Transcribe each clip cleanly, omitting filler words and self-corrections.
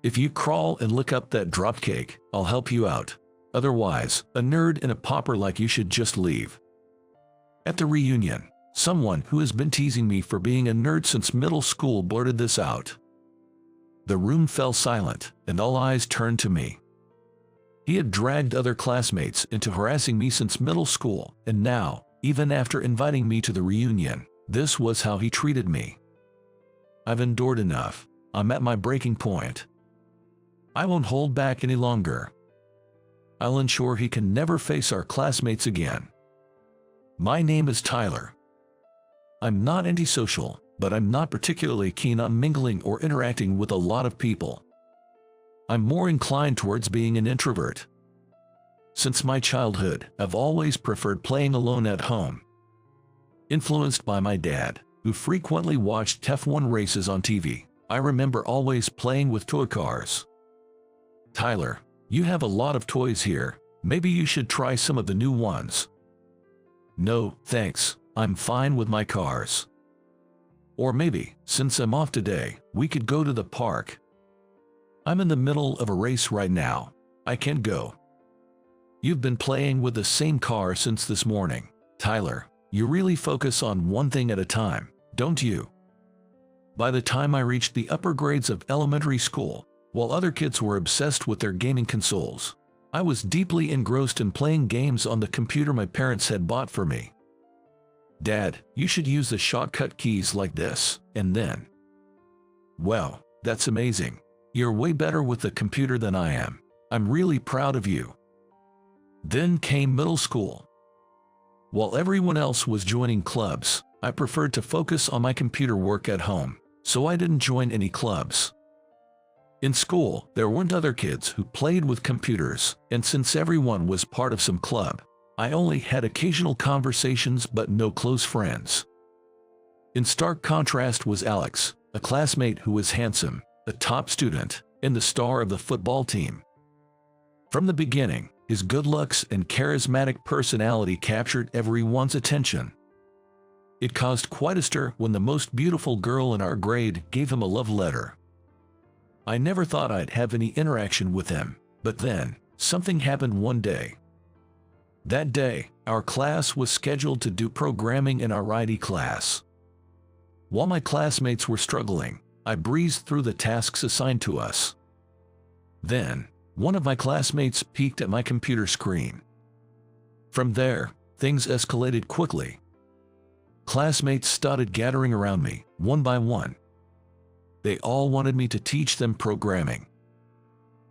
If you crawl and lick up that dropcake, I'll help you out. Otherwise, a nerd and a pauper like you should just leave. At the reunion, someone who has been teasing me for being a nerd since middle school blurted this out. The room fell silent, and all eyes turned to me. He had dragged other classmates into harassing me since middle school, and now, even after inviting me to the reunion, this was how he treated me. I've endured enough. I'm at my breaking point. I won't hold back any longer. I'll ensure he can never face our classmates again. My name is Tyler. I'm not antisocial, but I'm not particularly keen on mingling or interacting with a lot of people. I'm more inclined towards being an introvert. Since my childhood, I've always preferred playing alone at home. Influenced by my dad, who frequently watched F1 races on TV, I remember always playing with toy cars. Tyler, you have a lot of toys here. Maybe you should try some of the new ones. No, thanks. I'm fine with my cars. Or maybe, since I'm off today, we could go to the park. I'm in the middle of a race right now. I can't go. You've been playing with the same car since this morning. Tyler, you really focus on one thing at a time, don't you? By the time I reached the upper grades of elementary school, while other kids were obsessed with their gaming consoles, I was deeply engrossed in playing games on the computer my parents had bought for me. Dad, you should use the shortcut keys like this, and then. Well, that's amazing. You're way better with the computer than I am. I'm really proud of you. Then came middle school. While everyone else was joining clubs, I preferred to focus on my computer work at home, so I didn't join any clubs. In school, there weren't other kids who played with computers, and since everyone was part of some club, I only had occasional conversations but no close friends. In stark contrast was Alex, a classmate who was handsome, a top student, and the star of the football team. From the beginning, his good looks and charismatic personality captured everyone's attention. It caused quite a stir when the most beautiful girl in our grade gave him a love letter. I never thought I'd have any interaction with him, but then, something happened one day. That day, our class was scheduled to do programming in our IT class. While my classmates were struggling, I breezed through the tasks assigned to us. Then, one of my classmates peeked at my computer screen. From there, things escalated quickly. Classmates started gathering around me, one by one. They all wanted me to teach them programming.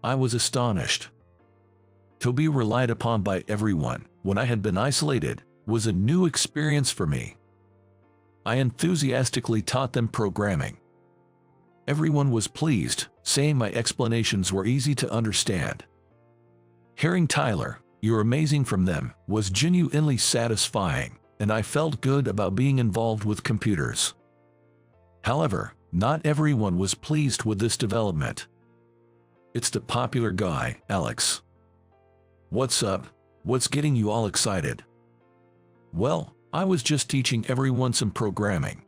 I was astonished. To be relied upon by everyone, when I had been isolated, was a new experience for me. I enthusiastically taught them programming. Everyone was pleased, saying my explanations were easy to understand. Hearing Tyler, "You're amazing" from them was genuinely satisfying, and I felt good about being involved with computers. However, not everyone was pleased with this development. It's the popular guy, Alex. What's up? What's getting you all excited? Well, I was just teaching everyone some programming.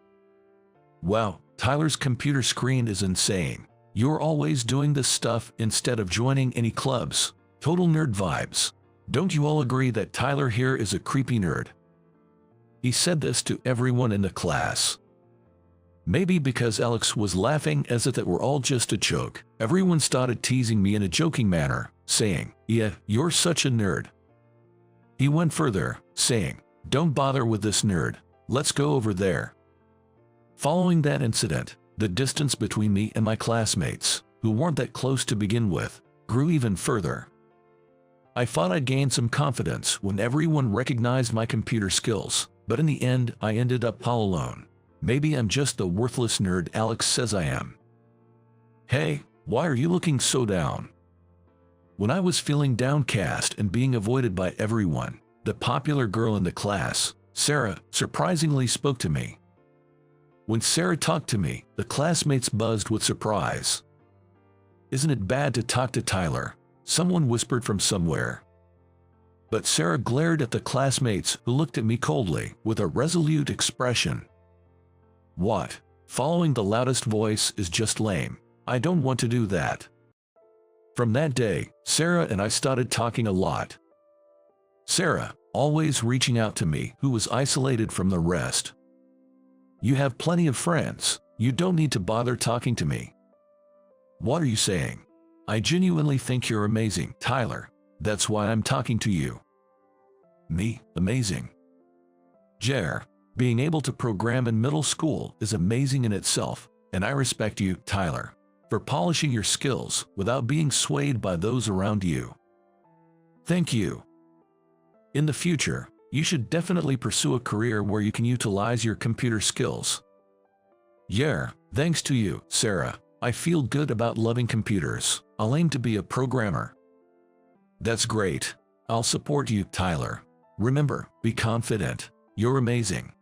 Wow, Tyler's computer screen is insane. You're always doing this stuff instead of joining any clubs. Total nerd vibes. Don't you all agree that Tyler here is a creepy nerd? He said this to everyone in the class. Maybe because Alex was laughing as if it were all just a joke, everyone started teasing me in a joking manner, saying, "Yeah, you're such a nerd." He went further, saying, "Don't bother with this nerd. Let's go over there." Following that incident, the distance between me and my classmates, who weren't that close to begin with, grew even further. I thought I'd gained some confidence when everyone recognized my computer skills, but in the end, I ended up all alone. Maybe I'm just the worthless nerd Alex says I am. Hey, why are you looking so down? When I was feeling downcast and being avoided by everyone, the popular girl in the class, Sarah, surprisingly spoke to me. When Sarah talked to me, the classmates buzzed with surprise. "Isn't it bad to talk to Tyler?" someone whispered from somewhere. But Sarah glared at the classmates, who looked at me coldly, with a resolute expression. "What? Following the loudest voice is just lame. I don't want to do that." From that day, Sarah and I started talking a lot. Sarah, always reaching out to me, who was isolated from the rest. You have plenty of friends. You don't need to bother talking to me. What are you saying? I genuinely think you're amazing, Tyler. That's why I'm talking to you. Me, amazing. Jer, being able to program in middle school is amazing in itself, and I respect you, Tyler, for polishing your skills without being swayed by those around you. Thank you. In the future, you should definitely pursue a career where you can utilize your computer skills. Yeah, thanks to you, Sarah. I feel good about loving computers. I'll aim to be a programmer. That's great. I'll support you, Tyler. Remember, be confident. You're amazing.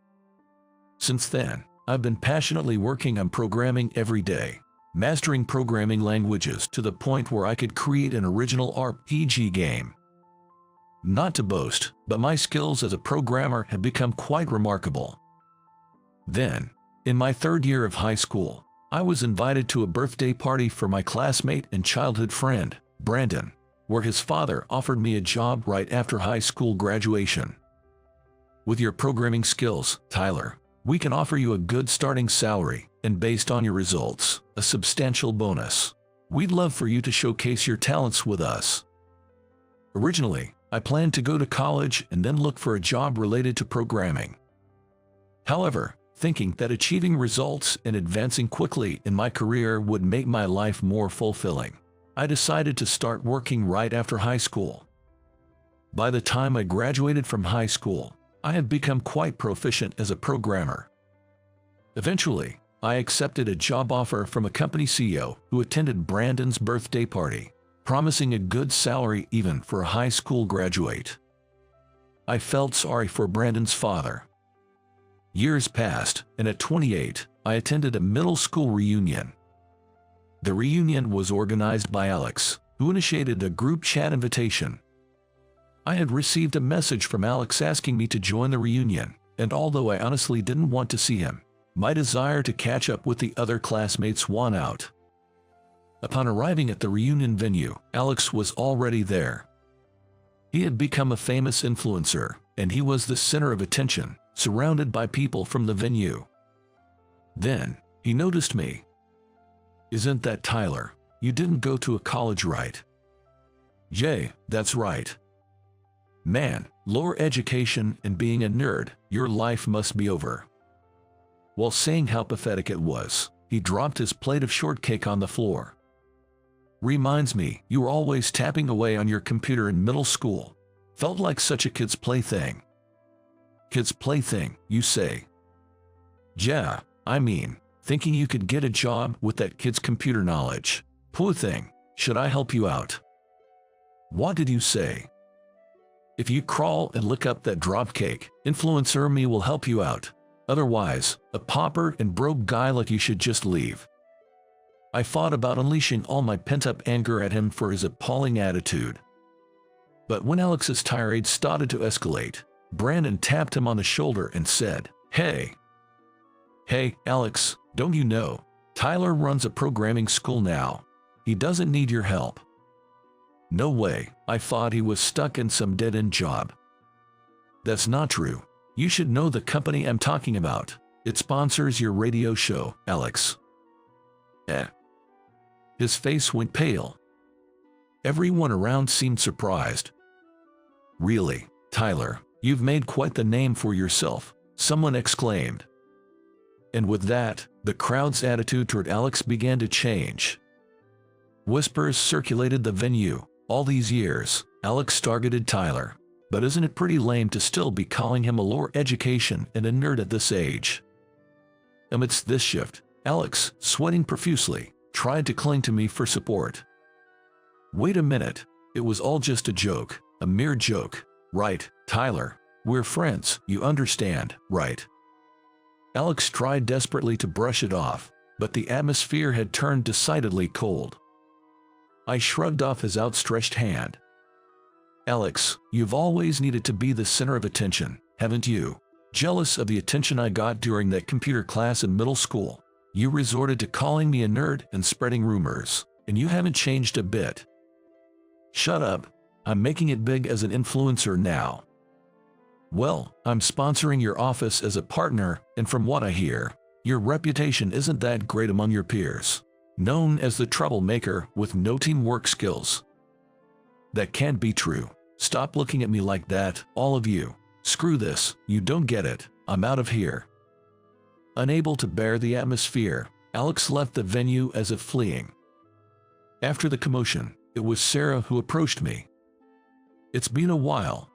Since then, I've been passionately working on programming every day, mastering programming languages to the point where I could create an original RPG game. Not to boast, but my skills as a programmer have become quite remarkable. Then, in my third year of high school, I was invited to a birthday party for my classmate and childhood friend, Brandon, where his father offered me a job right after high school graduation. With your programming skills, Tyler, we can offer you a good starting salary, and based on your results, a substantial bonus. We'd love for you to showcase your talents with us. Originally, I planned to go to college and then look for a job related to programming. However, thinking that achieving results and advancing quickly in my career would make my life more fulfilling, I decided to start working right after high school. By the time I graduated from high school, I had become quite proficient as a programmer. Eventually, I accepted a job offer from a company CEO who attended Brandon's birthday party, promising a good salary even for a high school graduate. I felt sorry for Brandon's father. Years passed, and at 28, I attended a middle school reunion. The reunion was organized by Alex, who initiated a group chat invitation. I had received a message from Alex asking me to join the reunion, and although I honestly didn't want to see him, my desire to catch up with the other classmates won out. Upon arriving at the reunion venue, Alex was already there. He had become a famous influencer, and he was the center of attention, surrounded by people from the venue. Then, he noticed me. "Isn't that Tyler? You didn't go to a college, right?" "Jay, that's right." "Man, lower education and being a nerd, your life must be over." While saying how pathetic it was, he dropped his plate of shortcake on the floor. "Reminds me, you were always tapping away on your computer in middle school. Felt like such a kid's plaything." "Kid's plaything, you say?" "Yeah, I mean, thinking you could get a job with that kid's computer knowledge. Poor thing, should I help you out?" "What did you say?" "If you crawl and lick up that dropcake, influencer me will help you out. Otherwise, a pauper and broke guy like you should just leave." I thought about unleashing all my pent-up anger at him for his appalling attitude. But when Alex's tirade started to escalate, Brandon tapped him on the shoulder and said, Hey, Alex, don't you know? Tyler runs a programming school now. He doesn't need your help." "No way, I thought he was stuck in some dead-end job." "That's not true. You should know the company I'm talking about. It sponsors your radio show, Alex." His face went pale. Everyone around seemed surprised. "Really, Tyler, you've made quite the name for yourself," someone exclaimed. And with that, the crowd's attitude toward Alex began to change. Whispers circulated the venue. All these years, Alex targeted Tyler. But isn't it pretty lame to still be calling him a lower education and a nerd at this age? Amidst this shift, Alex, sweating profusely, tried to cling to me for support. "Wait a minute, it was all just a joke, a mere joke, right, Tyler? We're friends, you understand, right?" Alex tried desperately to brush it off, but the atmosphere had turned decidedly cold. I shrugged off his outstretched hand. "Alex, you've always needed to be the center of attention, haven't you? Jealous of the attention I got during that computer class in middle school, you resorted to calling me a nerd and spreading rumors, and you haven't changed a bit. Shut up. I'm making it big as an influencer now. Well, I'm sponsoring your office as a partner, and from what I hear, your reputation isn't that great among your peers. Known as the troublemaker with no teamwork skills. That can't be true. Stop looking at me like that, all of you. Screw this, you don't get it. I'm out of here. Unable to bear the atmosphere, Alex left the venue as if fleeing. After the commotion, it was Sarah who approached me. It's been a while.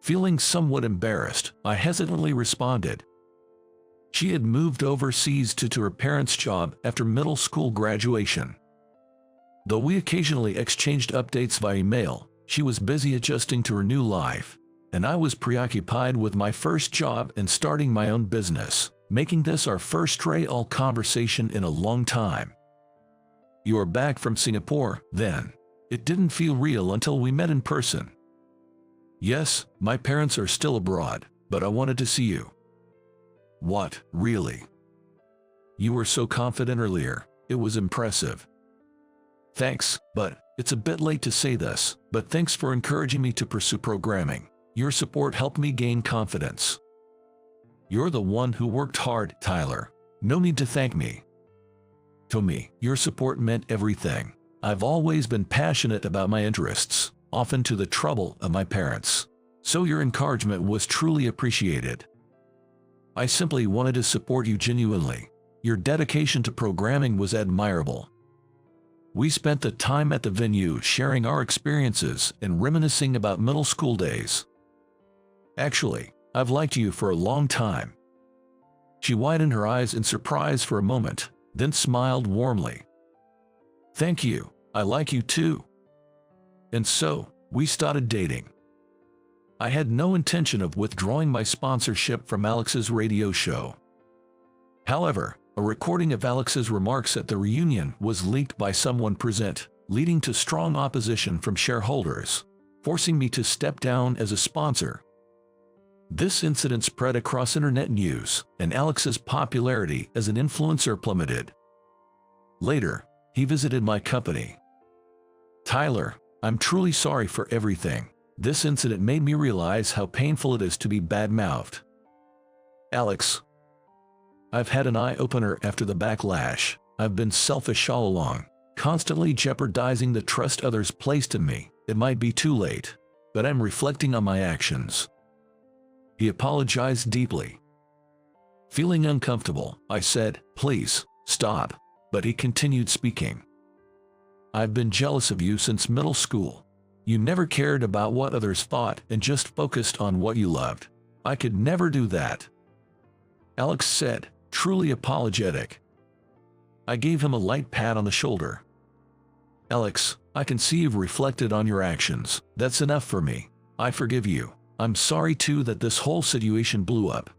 Feeling somewhat embarrassed, I hesitantly responded. She had moved overseas to her parents' job after middle school graduation. Though we occasionally exchanged updates via email, she was busy adjusting to her new life, and I was preoccupied with my first job and starting my own business, making this our first straight-all conversation in a long time. You are back from Singapore, then? It didn't feel real until we met in person. Yes, my parents are still abroad, but I wanted to see you. What, really? You were so confident earlier, it was impressive. Thanks, but it's a bit late to say this, but thanks for encouraging me to pursue programming. Your support helped me gain confidence. You're the one who worked hard, Tyler. No need to thank me. To me, your support meant everything. I've always been passionate about my interests, often to the trouble of my parents. So your encouragement was truly appreciated. I simply wanted to support you genuinely. Your dedication to programming was admirable. We spent the time at the venue sharing our experiences and reminiscing about middle school days. Actually, I've liked you for a long time. She widened her eyes in surprise for a moment, then smiled warmly. Thank you, I like you too. And so, we started dating. I had no intention of withdrawing my sponsorship from Alex's radio show. However, a recording of Alex's remarks at the reunion was leaked by someone present, leading to strong opposition from shareholders, forcing me to step down as a sponsor. This incident spread across internet news, and Alex's popularity as an influencer plummeted. Later, he visited my company. Tyler, I'm truly sorry for everything. This incident made me realize how painful it is to be bad-mouthed. Alex, I've had an eye-opener after the backlash. I've been selfish all along, constantly jeopardizing the trust others placed in me. It might be too late, but I'm reflecting on my actions. He apologized deeply. Feeling uncomfortable, I said, please, stop, but he continued speaking. I've been jealous of you since middle school. You never cared about what others thought and just focused on what you loved. I could never do that. Alex said, truly apologetic. I gave him a light pat on the shoulder. Alex, I can see you've reflected on your actions. That's enough for me. I forgive you. I'm sorry too that this whole situation blew up.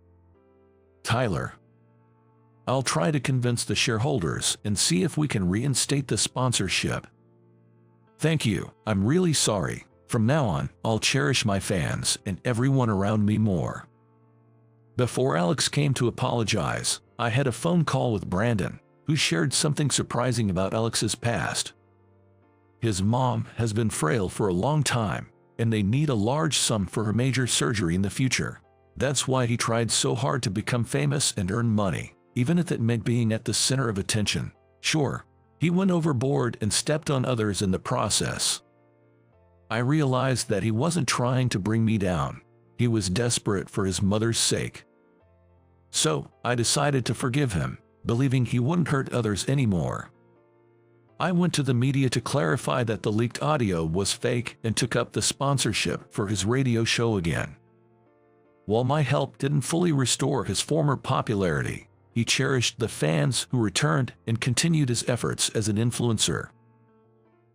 Tyler, I'll try to convince the shareholders and see if we can reinstate the sponsorship. Thank you. I'm really sorry. From now on, I'll cherish my fans and everyone around me more. Before Alex came to apologize, I had a phone call with Brandon, who shared something surprising about Alex's past. His mom has been frail for a long time, and they need a large sum for her major surgery in the future. That's why he tried so hard to become famous and earn money, even if it meant being at the center of attention. Sure, he went overboard and stepped on others in the process. I realized that he wasn't trying to bring me down. He was desperate for his mother's sake. So, I decided to forgive him, believing he wouldn't hurt others anymore. I went to the media to clarify that the leaked audio was fake and took up the sponsorship for his radio show again. While my help didn't fully restore his former popularity, he cherished the fans who returned and continued his efforts as an influencer.